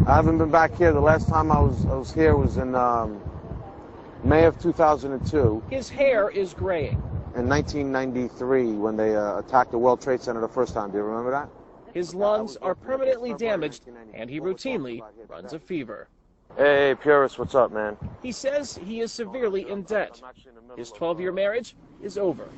I haven't been back here. The last time I was here was in May of 2002. His hair is graying. In 1993, when they attacked the World Trade Center the first time. Do you remember that? His lungs are permanently damaged, and he routinely runs a fever. Hey, Purist, what's up, man? He says he is severely in debt. His 12-year marriage is over.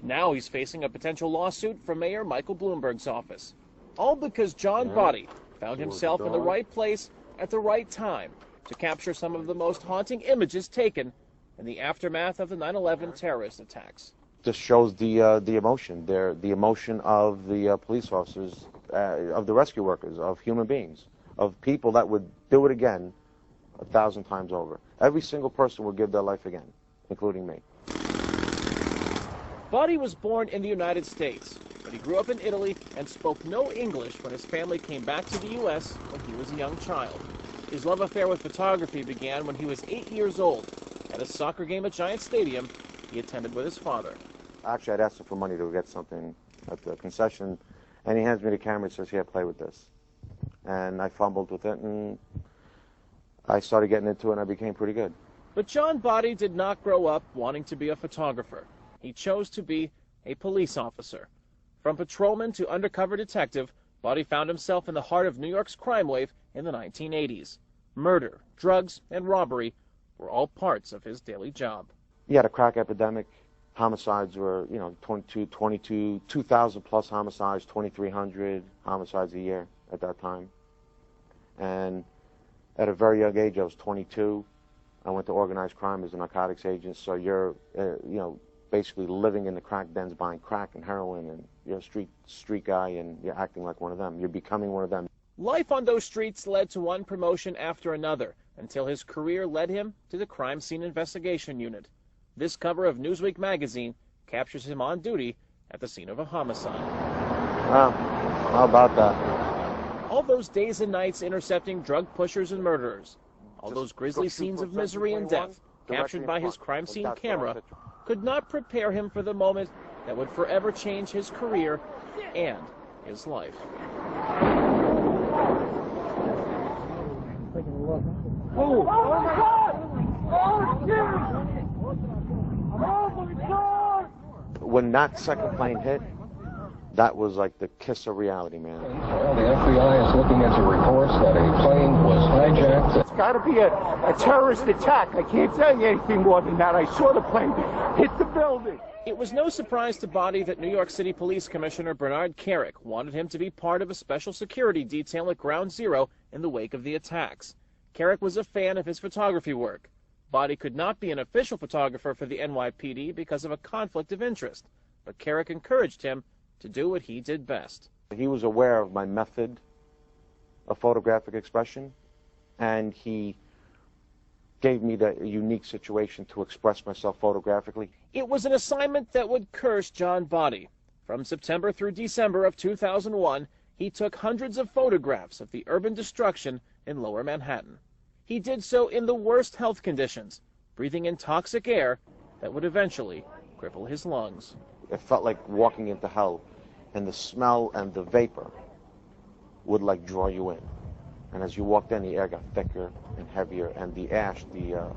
Now he's facing a potential lawsuit from Mayor Michael Bloomberg's office. All because John Botte found himself in the right place at the right time to capture some of the most haunting images taken in the aftermath of the 9/11 terrorist attacks. This shows the emotion, the emotion of the police officers, of the rescue workers, of human beings, of people that would do it again 1,000 times over. Every single person would give their life again, including me. Botte was born in the United States, but he grew up in Italy and spoke no English when his family came back to the U.S. when he was a young child. His love affair with photography began when he was 8 years old at a soccer game at Giant Stadium he attended with his father. Actually, I'd asked him for money to get something at the concession, and he hands me the camera and says, "Here, play with this." And I fumbled with it, and I started getting into it, and I became pretty good. But John Botte did not grow up wanting to be a photographer. He chose to be a police officer. From patrolman to undercover detective, Botte found himself in the heart of New York's crime wave in the 1980s. Murder, drugs, and robbery were all parts of his daily job. You had a crack epidemic. Homicides were, 2,000 plus homicides, 2,300 homicides a year at that time. And at a very young age, I was 22. I went to organized crime as a narcotics agent. So you're, basically living in the crack dens, buying crack and heroin, and you're a street guy, and you're acting like one of them. You're becoming one of them. Life on those streets led to one promotion after another, until his career led him to the Crime Scene Investigation Unit. This cover of Newsweek magazine captures him on duty at the scene of a homicide. Wow, how about that? All those days and nights intercepting drug pushers and murderers, all those grisly scenes of misery and death captured by his crime scene camera could not prepare him for the moment that would forever change his career and his life. Oh my God! Oh, shit! When that second plane hit, that was like the kiss of reality, man. Well, the FBI is looking into reports that a plane was hijacked. It's got to be a terrorist attack. I can't tell you anything more than that. I saw the plane hit the building. It was no surprise to Botte that New York City Police Commissioner Bernard Kerik wanted him to be part of a special security detail at Ground Zero in the wake of the attacks. Kerik was a fan of his photography work. Botte could not be an official photographer for the NYPD because of a conflict of interest, but Kerik encouraged him to do what he did best. He was aware of my method of photographic expression, and he gave me the unique situation to express myself photographically. It was an assignment that would curse John Botte. From September through December of 2001, he took hundreds of photographs of the urban destruction in Lower Manhattan. He did so in the worst health conditions, breathing in toxic air that would eventually cripple his lungs. It felt like walking into hell, and the smell and the vapor would like draw you in. And as you walked in, the air got thicker and heavier, and the ash, the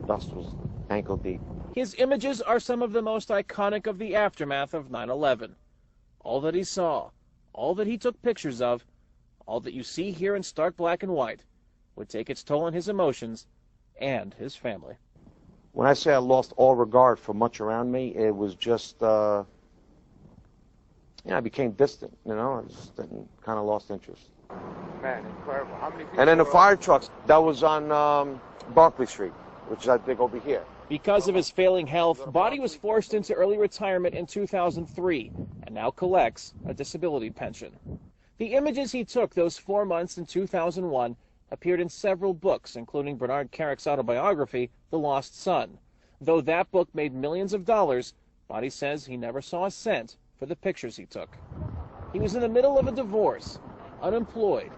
dust was ankle deep. His images are some of the most iconic of the aftermath of 9/11. All that he saw, all that he took pictures of, all that you see here in stark black and white, would take its toll on his emotions and his family. When I say I lost all regard for much around me, it was just, I became distant, I just kind of lost interest. Man, incredible. How many people? And then the fire trucks, that was on Barclay Street, which is, I think, over here. Because of his failing health, Botte was forced into early retirement in 2003 and now collects a disability pension. The images he took those 4 months in 2001 appeared in several books, including Bernard Kerik's autobiography, The Lost Son. Though that book made millions of dollars, Botte says he never saw a cent for the pictures he took. He was in the middle of a divorce, unemployed,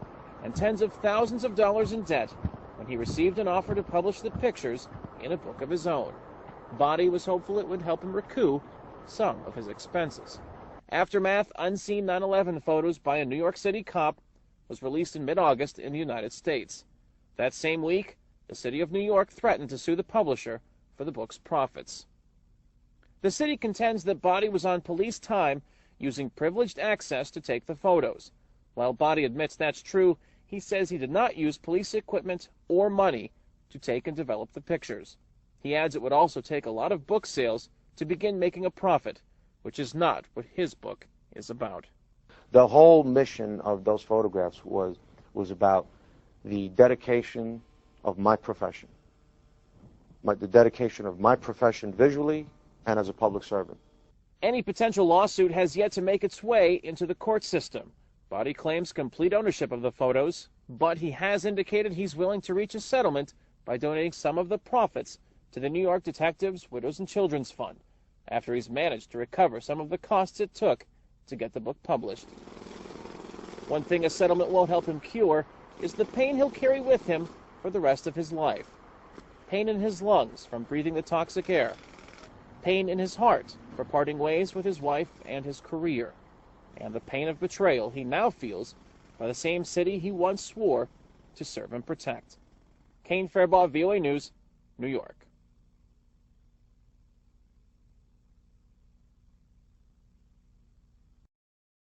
and tens of thousands of dollars in debt when he received an offer to publish the pictures in a book of his own. Botte was hopeful it would help him recoup some of his expenses. Aftermath unseen 9/11 photos by a New York City cop was released in mid-August in the United States. That same week, the city of New York threatened to sue the publisher for the book's profits. The city contends that Botte was on police time using privileged access to take the photos. While Botte admits that's true, he says he did not use police equipment or money to take and develop the pictures. He adds it would also take a lot of book sales to begin making a profit, which is not what his book is about. The whole mission of those photographs was about the dedication of my profession, the dedication of my profession visually and as a public servant. Any potential lawsuit has yet to make its way into the court system. Botte claims complete ownership of the photos, but he has indicated he's willing to reach a settlement by donating some of the profits to the New York Detectives, Widows and Children's Fund, after he's managed to recover some of the costs it took to get the book published. One thing a settlement won't help him cure is the pain he'll carry with him for the rest of his life. Pain in his lungs from breathing the toxic air. Pain in his heart for parting ways with his wife and his career. And the pain of betrayal he now feels by the same city he once swore to serve and protect. Kane Fairbaugh, VOA News, New York.